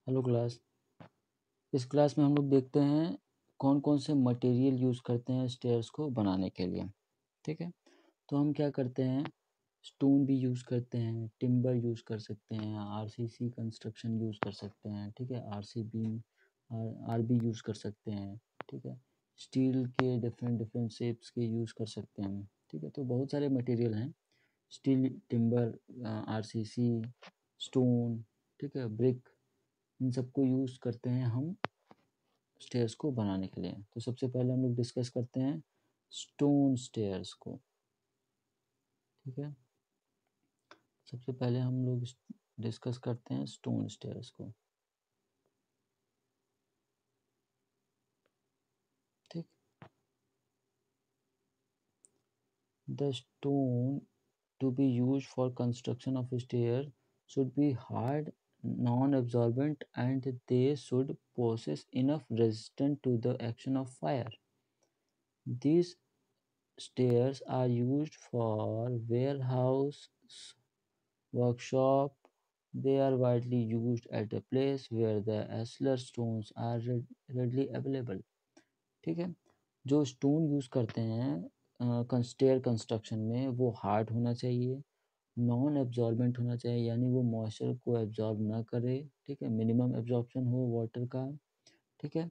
Hello class. इस class में हम लोग देखते हैं कौन कौन से मटेरियल यूज़ करते हैं स्टेयर्स को बनाने के लिए। ठीक है, तो हम क्या करते हैं, स्टोन भी यूज़ करते हैं, टिम्बर यूज़ कर सकते हैं, आरसीसी कंस्ट्रक्शन यूज़ कर सकते हैं। ठीक है, आरसी बीम आरबी यूज़ कर सकते हैं। ठीक है, स्टील के डिफरेंट डिफरेंट शेप्स के यूज़ कर सकते हैं। ठीक है, तो बहुत सारे मटेरियल हैं, स्टील, टिम्बर, आरसीसी, स्टोन, ठीक है, ब्रिक, इन सबको यूज़ करते हैं हम स्टेयर्स को बनाने के लिए। तो सबसे पहले हम लोग डिस्कस करते हैं स्टोन स्टेयर्स को। ठीक है, सबसे पहले हम लोग डिस्कस करते हैं स्टोन स्टेयर्स को। ठीक, the stone to be used for construction of a stair should be hard, non-absorbent, and they should possess enough resistance to the action of fire. These stairs are used for warehouse, workshop. They are widely used at a place where the ashlar stones are readily available. ठीक है, जो stone use करते हैं stair construction में, वो hard होना चाहिए, non absorbent होना चाहिए, यानी वो मॉइस्चर को एब्जॉर्ब ना करे। ठीक है, मिनिमम एब्जॉर्प्शन हो वाटर का। ठीक है,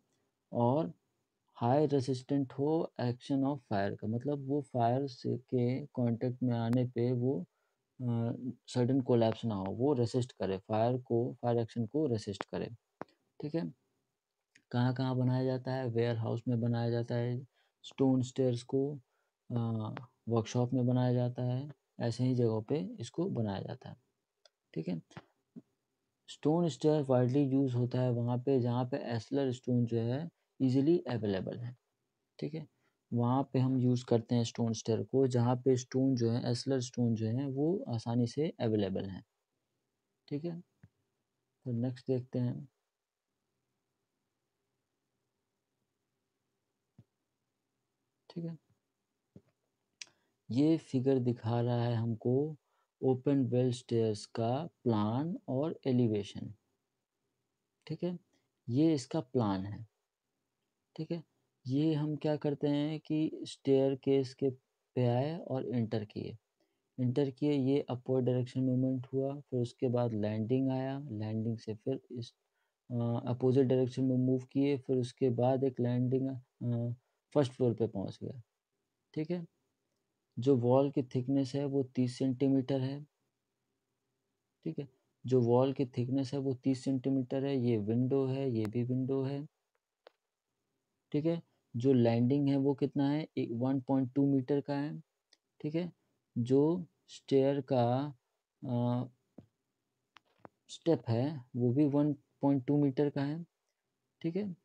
और हाई रेसिस्टेंट हो एक्शन ऑफ फायर का, मतलब वो फायर से के कांटेक्ट में आने पे वो सडन कोलैप्स ना हो, वो रेसिस्ट करे फायर एक्शन को रेसिस्ट करे। ठीक है, कहाँ कहाँ बनाया जाता है, वेयर हाउस में बनाया जाता है स्टोन स्टेयर्स को, वर्कशॉप में बनाया जाता है, ऐसे ही जगहों पे इसको बनाया जाता है। ठीक है, स्टोन स्टेयर वाइडली यूज होता है वहाँ पे जहाँ पे एस्लर स्टोन जो है इजीली अवेलेबल है। ठीक है, वहाँ पे हम यूज़ करते हैं स्टोन स्टेयर को जहाँ पे स्टोन जो है, एस्लर स्टोन जो है वो आसानी से अवेलेबल हैं। ठीक है, तो नेक्स्ट देखते हैं। ठीक है, ये फिगर दिखा रहा है हमको ओपन वेल स्टेयर्स का प्लान और एलिवेशन। ठीक है, ये इसका प्लान है। ठीक है, ये हम क्या करते हैं कि स्टेयर केस के पे आए और इंटर किए, ये अपवर्ड डायरेक्शन मूवमेंट हुआ, फिर उसके बाद लैंडिंग आया, लैंडिंग से फिर इस अपोजिट डायरेक्शन में मूव किए, फिर उसके बाद एक लैंडिंग फर्स्ट फ्लोर पे पहुंच गया। ठीक है, जो वॉल की थिकनेस है वो 30 सेंटीमीटर है। ठीक है, जो वॉल की थिकनेस है वो 30 सेंटीमीटर है, ये विंडो है, ये भी विंडो है। ठीक है, जो लैंडिंग है वो कितना है, 1.2 मीटर का है। ठीक है, जो स्टेयर का स्टेप है वो भी 1.2 मीटर का है। ठीक है,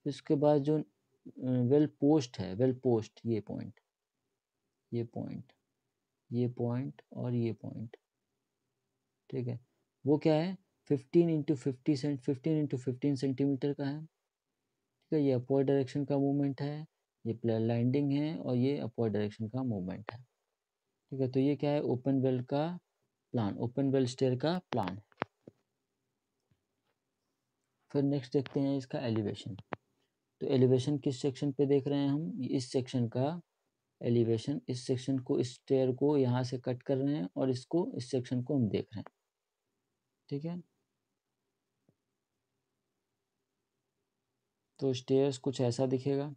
इसके बाद जो वेल पोस्ट है, वेल पोस्ट, ये पॉइंट, ये पॉइंट, ये पॉइंट और ये पॉइंट। ठीक है, वो क्या है, 15 सेंटीमीटर का है। ठीक है, ये अपवर्ड डायरेक्शन का मूवमेंट है, ये लैंडिंग है और ये अपवर्ड डायरेक्शन का मूवमेंट है। ठीक है, तो ये क्या है, ओपन वेल का प्लान, ओपन वेल स्टेयर का प्लान। फिर नेक्स्ट देखते हैं इसका एलिवेशन। तो एलिवेशन किस सेक्शन पे देख रहे हैं हम, इस सेक्शन का एलिवेशन, इस सेक्शन को, इस स्टेयर को यहाँ से कट कर रहे हैं और इसको, इस सेक्शन को हम देख रहे हैं। ठीक है, तो स्टेयर्स कुछ ऐसा दिखेगा।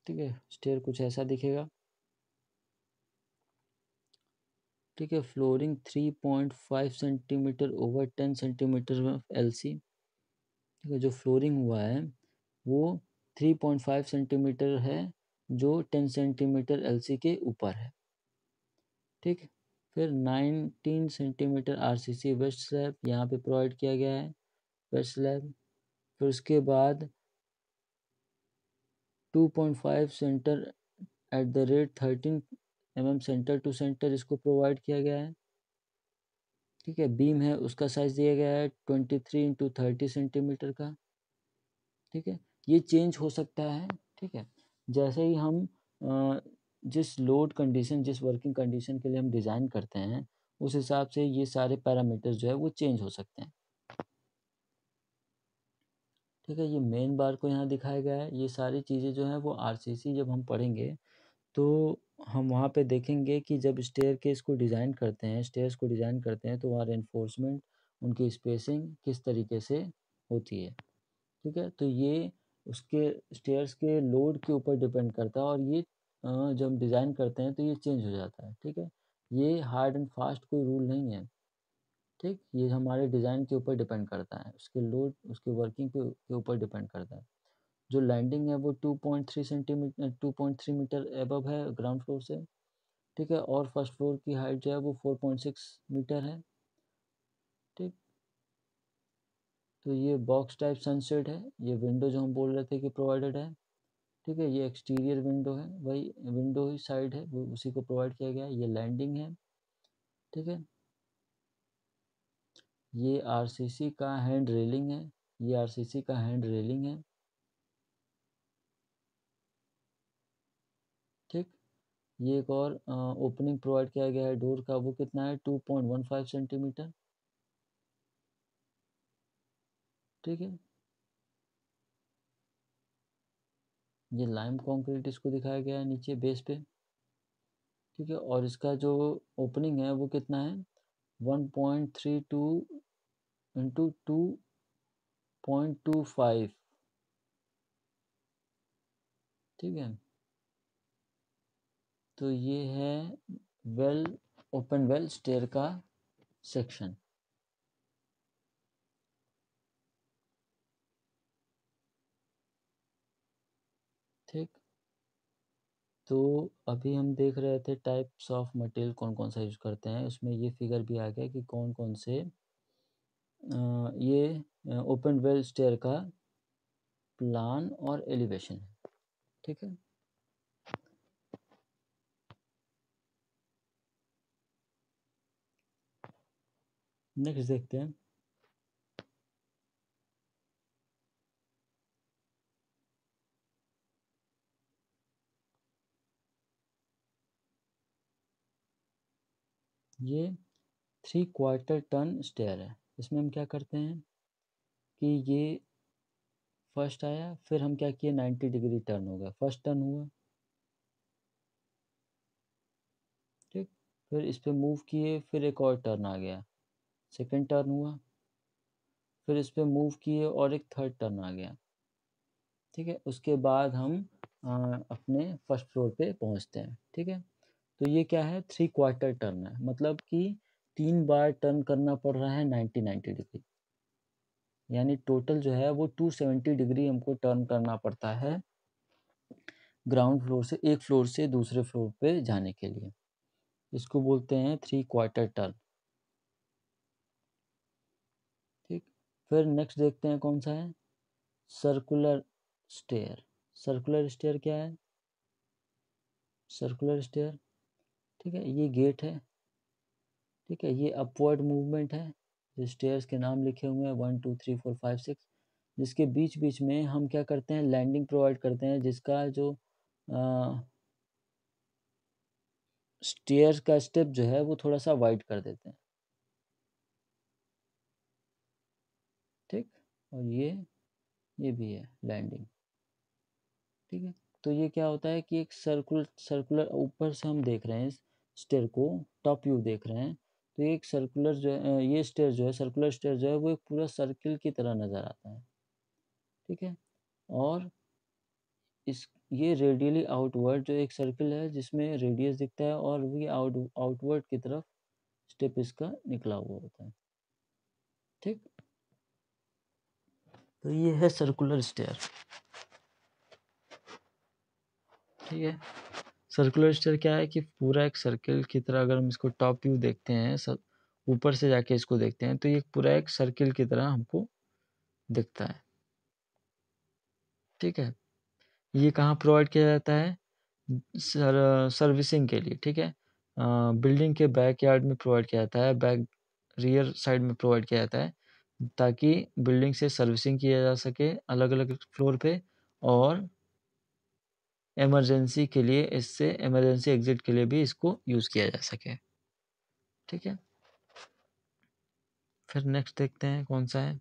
ठीक है, स्टेयर कुछ ऐसा दिखेगा। ठीक है, flooring 3.5 centimetre over 10 centimetre LC. ठीक है, जो फ्लोरिंग हुआ है वो 3.5 सेंटीमीटर है, जो 10 सेंटीमीटर एलसी के ऊपर है। ठीक, फिर 19 सेंटीमीटर आरसीसी वेस्ट स्लैब यहाँ पे प्रोवाइड किया गया है, वेस्ट स्लैब। फिर उसके बाद 2.5 centre at the rate 13 centre to centre इसको प्रोवाइड किया गया है। ठीक है, बीम है उसका साइज दिया गया है 23 × 30 सेंटीमीटर का। ठीक है, ये चेंज हो सकता है। ठीक है, जैसे ही हम जिस लोड कंडीशन, जिस वर्किंग कंडीशन के लिए हम डिज़ाइन करते हैं, उस हिसाब से ये सारे पैरामीटर्स जो है वो चेंज हो सकते हैं। ठीक है, ये मेन बार को यहाँ दिखाया गया है। ये सारी चीज़ें जो हैं वो आरसीसी जब हम पढ़ेंगे तो हम वहाँ पे देखेंगे कि जब स्टेयरकेस को डिज़ाइन करते हैं, स्टेयर्स को डिज़ाइन करते हैं, तो वहाँ रेनफोर्समेंट, उनकी स्पेसिंग किस तरीके से होती है। ठीक है, तो ये उसके स्टेयर्स के लोड के ऊपर डिपेंड करता है, और ये जब हम डिज़ाइन करते हैं तो ये चेंज हो जाता है। ठीक है, ये हार्ड एंड फास्ट कोई रूल नहीं है। ठीक, ये हमारे डिज़ाइन के ऊपर डिपेंड करता है, उसके लोड, उसके वर्किंग के ऊपर डिपेंड करता है। जो लैंडिंग है वो 2.3 सेंटीमीटर 2.3 मीटर एबव है ग्राउंड फ्लोर से। ठीक है, और फर्स्ट फ्लोर की हाइट जो है वो 4.6 मीटर है। ठीक, तो ये बॉक्स टाइप सनसेट है। ये विंडो जो हम बोल रहे थे कि प्रोवाइडेड है। ठीक है, ये एक्सटीरियर विंडो है, वही विंडो ही साइड है, वो उसी को प्रोवाइड किया गया है। ये लैंडिंग है। ठीक है, ये आरसीसी का हैंड रेलिंग है। ये आरसीसी का हैंड रेलिंग है। ठीक, ये एक और ओपनिंग प्रोवाइड किया गया है डोर का, वो कितना है 2.15 सेंटीमीटर। ठीक है, ये लाइम कंक्रीट इसको दिखाया गया है नीचे बेस पे। ठीक है, और इसका जो ओपनिंग है वो कितना है 1.32 इंटू 2.25। ठीक है, तो ये है वेल ओपन वेल स्टेयर का सेक्शन। ठीक, तो अभी हम देख रहे थे टाइप्स ऑफ मटेरियल कौन कौन सा यूज करते हैं, उसमें ये फिगर भी आ गया कि कौन कौन से ये ओपन वेल स्टेयर का प्लान और एलिवेशन है। ठीक है, नेक्स्ट देखते हैं। ये 3/4 टन स्टेयर है। इसमें हम क्या करते हैं कि ये फर्स्ट आया, फिर हम क्या किए 90 डिग्री टर्न हो गया, फर्स्ट टर्न हुआ। ठीक, फिर इस पे मूव किए, फिर एक और टर्न आ गया, सेकंड टर्न हुआ। फिर इस पे मूव किए और एक थर्ड टर्न आ गया। ठीक है, उसके बाद हम अपने फर्स्ट फ्लोर पे पहुंचते हैं। ठीक है, तो ये क्या है 3/4 टर्न है, मतलब कि 3 बार टर्न करना पड़ रहा है 90 डिग्री, यानी टोटल जो है वो 270 डिग्री हमको टर्न करना पड़ता है ग्राउंड फ्लोर से, एक फ्लोर से दूसरे फ्लोर पे जाने के लिए। इसको बोलते हैं 3/4 टर्न। ठीक, फिर नेक्स्ट देखते हैं कौन सा है सर्कुलर स्टेयर। सर्कुलर स्टेयर क्या है, सर्कुलर स्टेयर, ठीक है, ये गेट है। ठीक है, ये अपवर्ड मूवमेंट है, जो स्टेयर्स के नाम लिखे हुए हैं 1 2 3 4 5 6, जिसके बीच बीच में हम क्या करते हैं लैंडिंग प्रोवाइड करते हैं, जिसका जो स्टेयर का स्टेप जो है वो थोड़ा सा वाइड कर देते हैं। ठीक, और ये भी है लैंडिंग। ठीक है, तो ये क्या होता है कि एक सर्कुलर सर्कुलर ऊपर से हम देख रहे हैं स्टेयर को, टॉप व्यू देख रहे हैं, तो एक सर्कुलर जो है ये स्टेयर जो है सर्कुलर स्टेयर जो है वो एक पूरा सर्किल की तरह नज़र आता है। ठीक है, और इस ये रेडियली आउटवर्ड जो एक सर्किल है जिसमें रेडियस दिखता है, और वो आउटवर्ड की तरफ स्टेप इसका निकला हुआ होता है। ठीक, तो ये है सर्कुलर स्टेयर। ठीक है, सर्कुलर स्टेयर क्या है कि पूरा एक सर्किल की तरह, अगर हम इसको टॉप व्यू देखते हैं सब ऊपर से जाके इसको देखते हैं, तो ये पूरा एक सर्किल की तरह हमको दिखता है। ठीक है, ये कहाँ प्रोवाइड किया जाता है सर्विसिंग के लिए। ठीक है, बिल्डिंग के बैक यार्ड में प्रोवाइड किया जाता है, बैक रियर साइड में प्रोवाइड किया जाता है, ताकि बिल्डिंग से सर्विसिंग किया जा सके अलग अलग फ्लोर पे, और इमरजेंसी के लिए, इससे इमरजेंसी एग्जिट के लिए भी इसको यूज़ किया जा सके। ठीक है, फिर नेक्स्ट देखते हैं कौन सा है।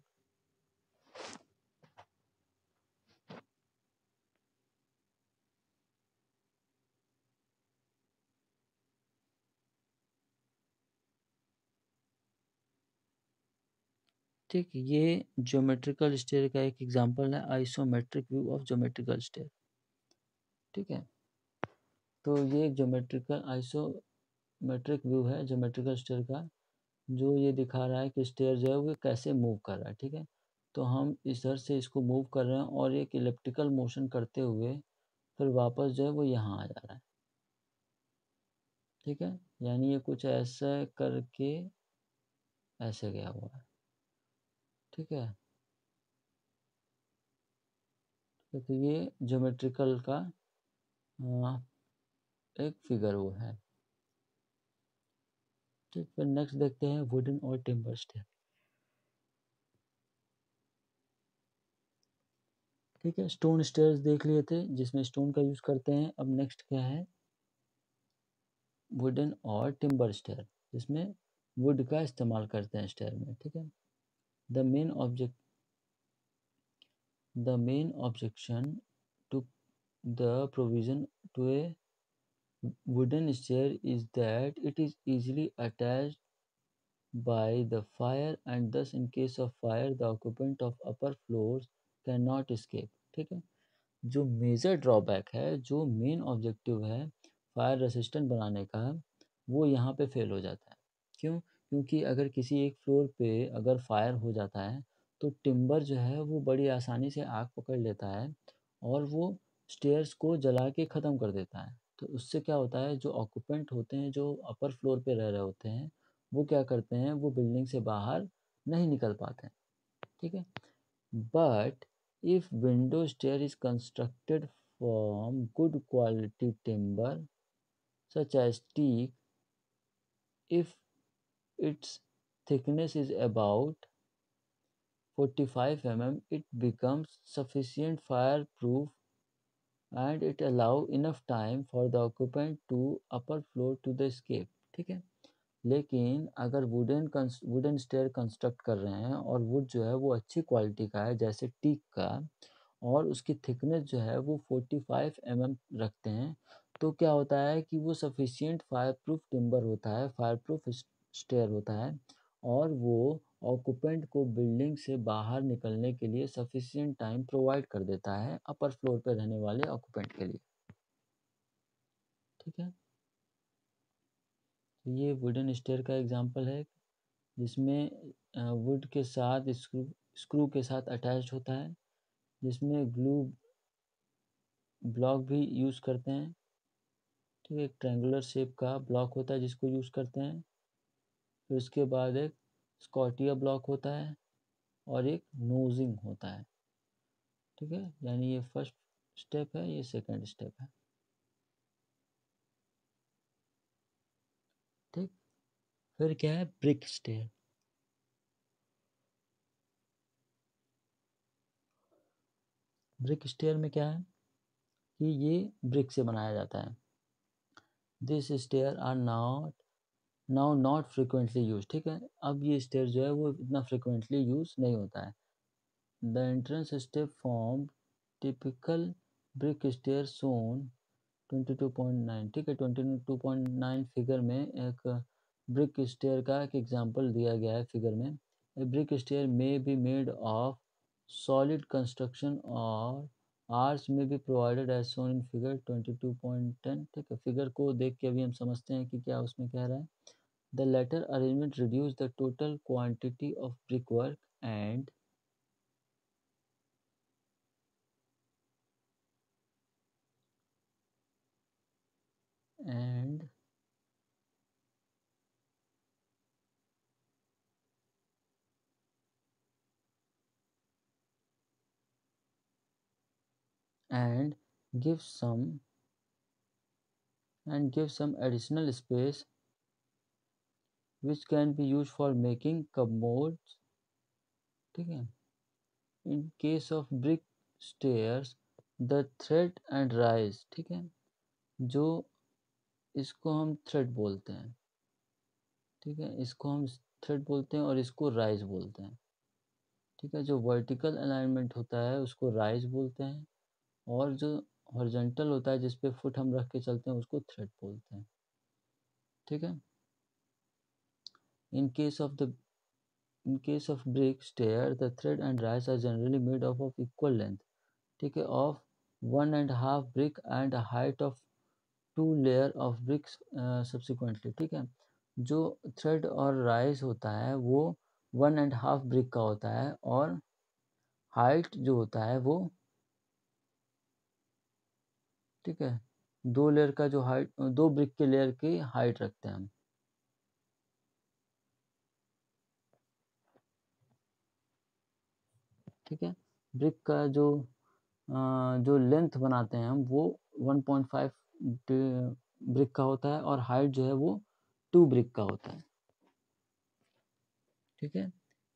ठीक, ये ज्योमेट्रिकल स्टेयर का एक एग्जांपल है, isometric view of geometrical stair. ठीक है, तो ये एक ज्योमेट्रिकल आइसोमेट्रिक व्यू है ज्योमेट्रिकल स्टेयर का, जो ये दिखा रहा है कि स्टेयर जो है वो कैसे मूव कर रहा है। ठीक है, तो हम इधर से इसको मूव कर रहे हैं और एक इलेप्टिकल मोशन करते हुए फिर वापस जो है वो यहाँ आ जा रहा है। ठीक है, यानी ये कुछ ऐसा करके ऐसे गया हुआ है। ठीक है, तो ये ज्योमेट्रिकल का एक फिगर वो है। ठीक, फिर नेक्स्ट देखते हैं वुडन और टिम्बर स्टेयर। ठीक है, स्टोन स्टेयर्स देख लिए थे जिसमें स्टोन का यूज करते हैं। अब नेक्स्ट क्या है, वुडन और टिम्बर स्टेयर, जिसमें वुड का इस्तेमाल करते हैं स्टेयर में। ठीक है, the main object the main objection to the provision to a wooden stair is that it is easily attached by the fire and thus in case of fire the occupant of upper floors cannot escape। ठीक है, जो major drawback है, जो main objective है fire resistant बनाने का, वो यहाँ पे फेल हो जाता है। क्यों? क्योंकि अगर किसी एक फ्लोर पे अगर फायर हो जाता है तो टिम्बर जो है वो बड़ी आसानी से आग पकड़ लेता है और वो स्टेयर्स को जला के ख़त्म कर देता है। तो उससे क्या होता है, जो ऑक्यूपेंट होते हैं, जो अपर फ्लोर पे रह रहे होते हैं, वो क्या करते हैं, वो बिल्डिंग से बाहर नहीं निकल पाते हैं। ठीक है, but if window stair is constructed from good quality timber such as teak, if its thickness is about 45 mm, it becomes sufficient fireproof and it allow enough time for the occupant to upper floor to the escape। ठीक है, लेकिन अगर wooden stair construct कर रहे हैं और would जो है वो अच्छी क्वालिटी का है जैसे टीक का, और उसकी थिकनेस जो है वो 45 mm रखते हैं, तो क्या होता है कि वो सफिशियंट फायर प्रूफ टिम्बर होता है, फायर प्रूफ स्टेयर होता है, और वो ऑक्यूपेंट को बिल्डिंग से बाहर निकलने के लिए सफिशियंट टाइम प्रोवाइड कर देता है अपर फ्लोर पर रहने वाले ऑक्यूपेंट के लिए। ठीक है, तो ये वुडन स्टेयर का एग्जांपल है जिसमें वुड के साथ स्क्रू के साथ अटैच होता है, जिसमें ग्लू ब्लॉक भी यूज़ करते हैं। ठीक है, एक ट्रायंगुलर शेप का ब्लॉक होता है जिसको यूज़ करते हैं। फिर उसके बाद एक स्कॉटिया ब्लॉक होता है और एक नोजिंग होता है। ठीक है, यानी ये फर्स्ट स्टेप है, ये सेकंड स्टेप है। ठीक, फिर क्या है, ब्रिक स्टेयर। ब्रिक स्टेयर में क्या है कि ये ब्रिक से बनाया जाता है। This stair are not frequently use. ठीक है, अब ये स्टेयर जो है वो इतना फ्रिक्वेंटली यूज नहीं होता है। The entrance step form typical brick stair shown 22.9। ठीक है, 22.9 फिगर में एक ब्रिक स्टेयर का एक एग्जांपल दिया गया है फिगर में। A brick stair may be made of solid construction और आर्च में be provided as shown in figure 22.10। ठीक है, फिगर को देख के अभी हम समझते हैं कि क्या उसमें कह रहा है। The latter arrangement reduce the total quantity of brick work and and give some additional space which can be used for making commodes। ठीक है, in case of brick stairs the thread and rise। ठीक है, जो इसको हम thread बोलते हैं। ठीक है, इसको हम थ्रेड बोलते हैं और इसको राइज बोलते हैं। ठीक है, जो वर्टिकल अलाइनमेंट होता है उसको राइज बोलते हैं, और जो हॉरिजॉन्टल होता है जिस पे फुट हम रख के चलते हैं उसको थ्रेड बोलते हैं। ठीक है, in case of the in case of brick stair the thread and rise are generally made of equal length. ठीक है, of 1.5 brick and a height of 2 layer of bricks subsequently। ठीक है, जो थ्रेड और राइस होता है वो 1.5 brick का होता है, और हाइट जो होता है वो, ठीक है, 2 लेयर का जो हाइट, 2 brick के लेयर की हाइट रखते हैं हम। ठीक है, ब्रिक का जो लेंथ बनाते हैं हम वो 1.5 ब्रिक का होता है, और हाइट जो है वो 2 brick का होता है। ठीक है,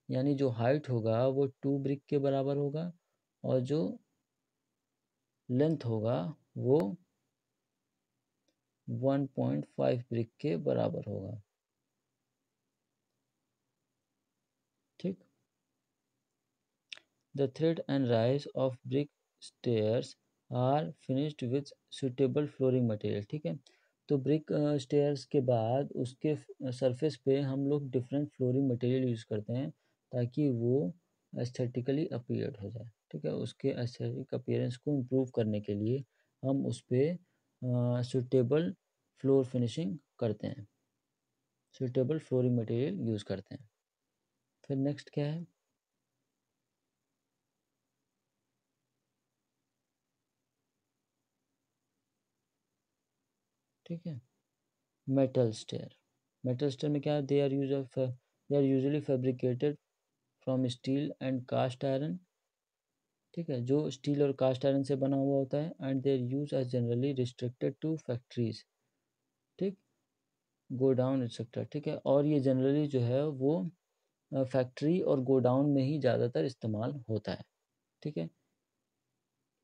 यानी जो हाइट होगा वो 2 brick के बराबर होगा, और जो लेंथ होगा वो 1.5 brick के बराबर होगा। ठीक, the thread and rise of brick stairs are finished with suitable flooring material। ठीक है, तो ब्रिक स्टेयर्स के बाद उसके सरफेस पे हम लोग डिफरेंट फ्लोरिंग मटेरियल यूज़ करते हैं ताकि वो एस्थेटिकली अपीयर्ड हो जाए। ठीक है, उसके एस्थेटिक अपीयरेंस को इम्प्रूव करने के लिए हम उस पर सुटेबल फ्लोर फिनिशिंग करते हैं, सुटेबल फ्लोरिंग मटेरियल यूज़ करते हैं। फिर नेक्स्ट क्या है? ठीक है, मेटल स्टेयर। मेटल स्टेयर में क्या है? They are usually fabricated from steel and cast iron. ठीक है, जो स्टील और कास्ट आयरन से बना हुआ होता है, and their use are generally restricted to factories. ठीक, गोडाउन एक्सेट्रा। ठीक है, और ये जनरली जो है वो फैक्ट्री और गोडाउन में ही ज़्यादातर इस्तेमाल होता है। ठीक है,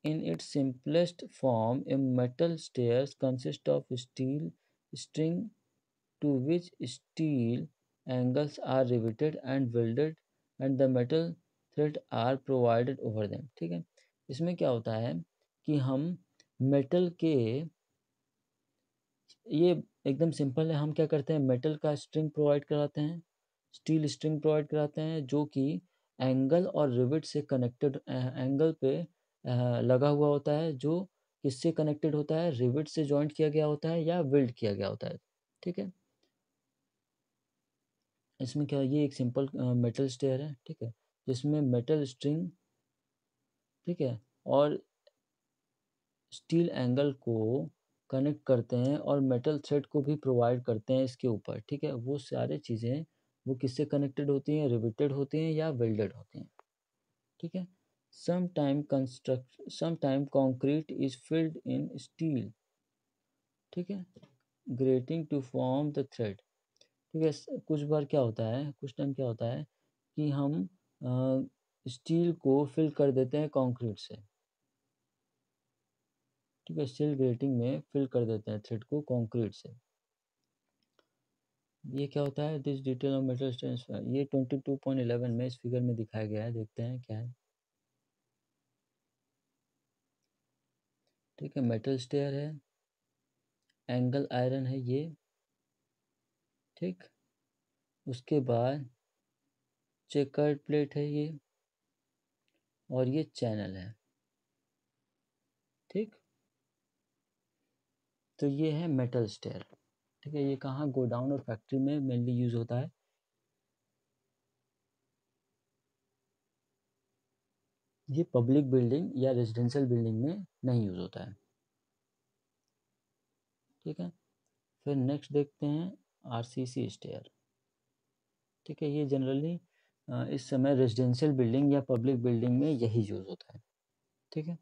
in its simplest form a metal stairs consist of steel string to which steel angles are riveted and welded and the metal thread are provided over them। ठीक है, इसमें क्या होता है कि हम मेटल के, ये एकदम सिंपल है, हम क्या करते हैं, मेटल का स्ट्रिंग प्रोवाइड कराते हैं, स्टील स्ट्रिंग प्रोवाइड कराते हैं जो कि एंगल और रिवेट से कनेक्टेड, एंगल पे लगा हुआ होता है, जो किससे कनेक्टेड होता है, रिवेट से जॉइंट किया गया होता है या वेल्ड किया गया होता है। ठीक है, इसमें क्या है, ये एक सिंपल मेटल स्टेयर है। ठीक है, जिसमें मेटल स्ट्रिंग, ठीक है, और स्टील एंगल को कनेक्ट करते हैं और मेटल थ्रेड को भी प्रोवाइड करते हैं इसके ऊपर। ठीक है, वो सारी चीज़ें वो किससे कनेक्टेड होती हैं, रिवेटेड होती हैं या वेल्डेड होती हैं। ठीक है, some time concrete is filled in steel. ठीक है, grating to form the thread. ठीक है, कुछ बार क्या होता है, कुछ टाइम क्या होता है कि हम स्टील को फिल कर देते हैं कंक्रीट से। ठीक है, स्टील ग्रेटिंग में फिल कर देते हैं थ्रेड को कंक्रीट से। ये क्या होता है, this detail of metal stair, ये 22.11 में इस फिगर में दिखाया गया है, देखते हैं क्या है। ठीक है, मेटल स्टेयर है, एंगल आयरन है ये। ठीक, उसके बाद चेकर्ड प्लेट है ये, और ये चैनल है। ठीक, तो ये है मेटल स्टेयर। ठीक है, ये कहाँ, गोडाउन और फैक्ट्री में मेनली यूज होता है। ये पब्लिक बिल्डिंग या रेजिडेंशियल बिल्डिंग में नहीं यूज होता है। ठीक है, फिर नेक्स्ट देखते हैं आरसीसी स्टेयर। ठीक है, ये जनरली इस समय रेजिडेंशियल बिल्डिंग या पब्लिक बिल्डिंग में यही यूज होता है। ठीक है,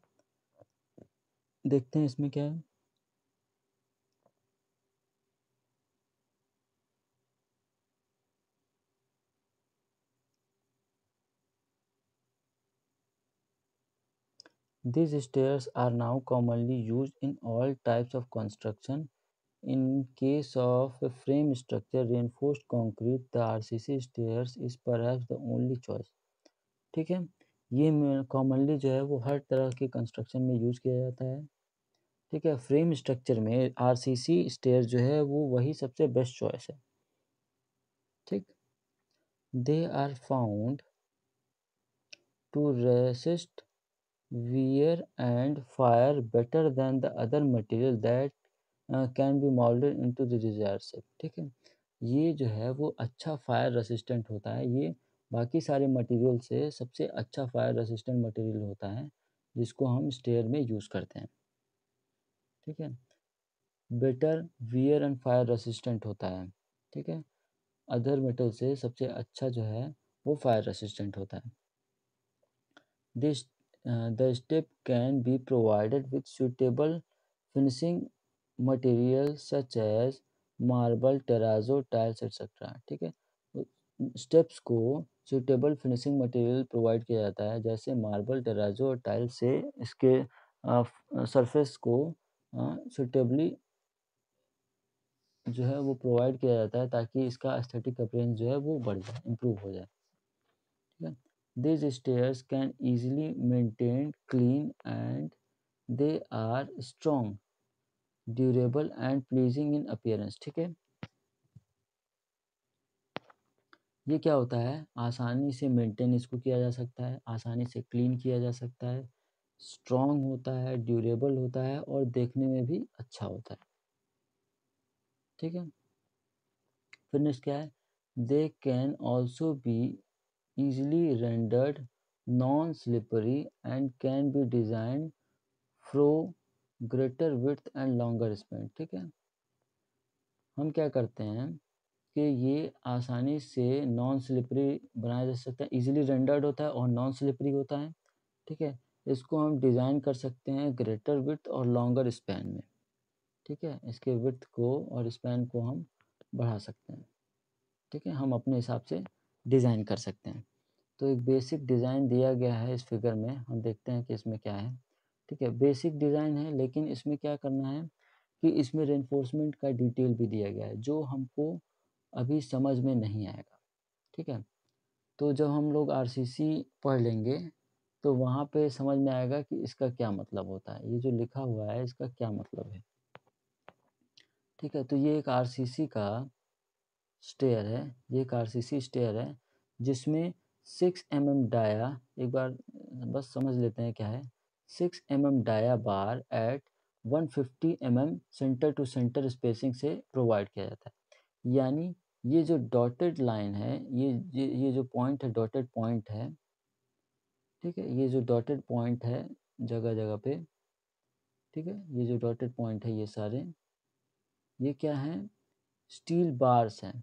देखते हैं इसमें क्या है। These stairs are now commonly used in all types of construction In case of a frame structure reinforced concrete, the RCC stairs is perhaps the only choice. ठीक है, ये कॉमनली जो है वो हर तरह के कंस्ट्रक्शन में यूज़ किया जाता है। ठीक है, फ्रेम स्ट्रक्चर में आरसीसी स्टेयर जो है वो वही सबसे बेस्ट चॉइस है। ठीक, they are found to resist wear and fire better than the other material that can be molded into the desired shape। ठीक है, ये जो है वो अच्छा फायर रेसिस्टेंट होता है। ये बाकी सारे मटेरियल से सबसे अच्छा फायर रेसिस्टेंट मटेरियल होता है जिसको हम स्टेयर में यूज़ करते हैं। ठीक है, better wear and fire resistant होता है। ठीक है, अदर मेटल से सबसे अच्छा जो है वो फायर रेसिस्टेंट होता है। This the step can be provided with suitable finishing materials such as marble, terrazzo, tiles etc। ठीक है, स्टेप्स को सुटेबल फिनिशिंग मटेरियल प्रोवाइड किया जाता है जैसे मार्बल, टेराजो और टाइल से इसके सरफेस को सुटेबली जो है वो प्रोवाइड किया जाता है ताकि इसका एस्थेटिक अपीयरेंस जो है वो बढ़ जाए, इम्प्रूव हो जाए। ठीक है, these stairs can easily maintained clean and they are strong, durable and pleasing in appearance। ठीक है, ये क्या होता है, आसानी से मेंटेन इसको किया जा सकता है, आसानी से क्लीन किया जा सकता है, स्ट्रॉन्ग होता है, ड्यूरेबल होता है और देखने में भी अच्छा होता है। ठीक है, फिर नेक्स्ट क्या है, they can also be easily rendered non-slippery and can be designed for greater width and longer span। ठीक है, हम क्या करते हैं कि ये आसानी से नॉन स्लिपरी बनाया जा सकता है, इजीली रेंडर्ड होता है और नॉन स्लिपरी होता है। ठीक है, इसको हम डिज़ाइन कर सकते हैं ग्रेटर विड्थ और लॉन्गर स्पैन में। ठीक है, इसके विड्थ को और स्पैन को हम बढ़ा सकते हैं। ठीक है, हम अपने हिसाब से डिज़ाइन कर सकते हैं। तो एक बेसिक डिज़ाइन दिया गया है इस फिगर में, हम देखते हैं कि इसमें क्या है। ठीक है, बेसिक डिज़ाइन है लेकिन इसमें क्या करना है कि इसमें रेनफोर्समेंट का डिटेल भी दिया गया है जो हमको अभी समझ में नहीं आएगा। ठीक है, तो जब हम लोग आरसीसी पढ़ लेंगे तो वहाँ पे समझ में आएगा कि इसका क्या मतलब होता है, ये जो लिखा हुआ है इसका क्या मतलब है। ठीक है, तो ये एक आरसीसी का स्टेयर है, ये एक आरसीसी स्टेयर है जिसमें 6 mm डाया, एक बार बस समझ लेते हैं क्या है। 6 mm dia bar at 150 mm centre to centre spacing से प्रोवाइड किया जाता है। यानी ये जो डॉटेड लाइन है, ये जो पॉइंट है, डॉटेड पॉइंट है। ठीक है, ये जो डॉटेड पॉइंट है जगह जगह पे, ठीक है, ये जो डॉटेड पॉइंट है ये सारे, ये क्या हैं, स्टील बार्स हैं।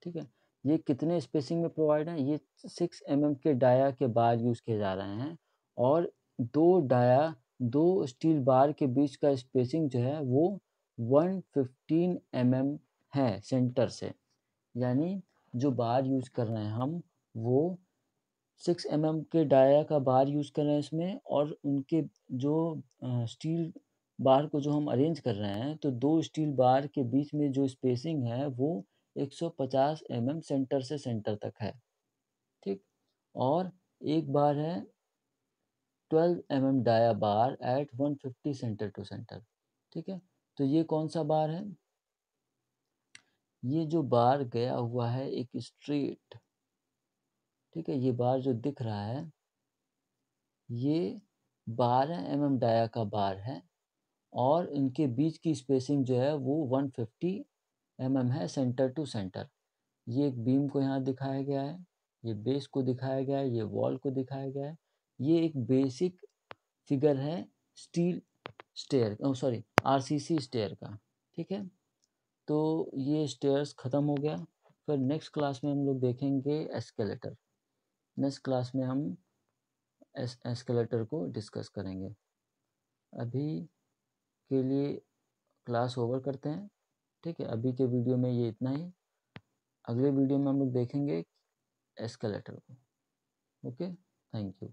ठीक है, ये कितने स्पेसिंग में प्रोवाइड है, ये 6 mm के डाया के बार यूज़ किए जा रहे हैं और दो स्टील बार के बीच का स्पेसिंग जो है वो 115 mm है सेंटर से। यानी जो बार यूज़ कर रहे हैं हम वो 6 mm के डाया का बार यूज़ कर रहे हैं इसमें, और उनके जो स्टील बार को जो हम अरेंज कर रहे हैं तो दो स्टील बार के बीच में जो स्पेसिंग है वो 150 mm सेंटर से सेंटर तक है। ठीक, और एक बार है 12 mm dia bar at 150 centre to centre. ठीक है, तो ये कौन सा बार है, ये जो बार गया हुआ है एक स्ट्रेट। ठीक है, ये बार जो दिख रहा है ये 12 mm डाया का बार है और इनके बीच की स्पेसिंग जो है वो 150 mm है सेंटर टू सेंटर। ये एक बीम को यहाँ दिखाया गया है, ये बेस को दिखाया गया है, ये वॉल को दिखाया गया है। ये एक बेसिक फिगर है steel stair, sorry RCC stair का। ठीक है, तो ये स्टेयर्स ख़त्म हो गया। फिर नेक्स्ट क्लास में हम लोग देखेंगे एस्केलेटर। नेक्स्ट क्लास में हम एस्केलेटर को डिस्कस करेंगे। अभी के लिए क्लास ओवर करते हैं। ठीक है, अभी के वीडियो में ये इतना ही। अगले वीडियो में हम लोग देखेंगे एस्केलेटर को। Okay, thank you.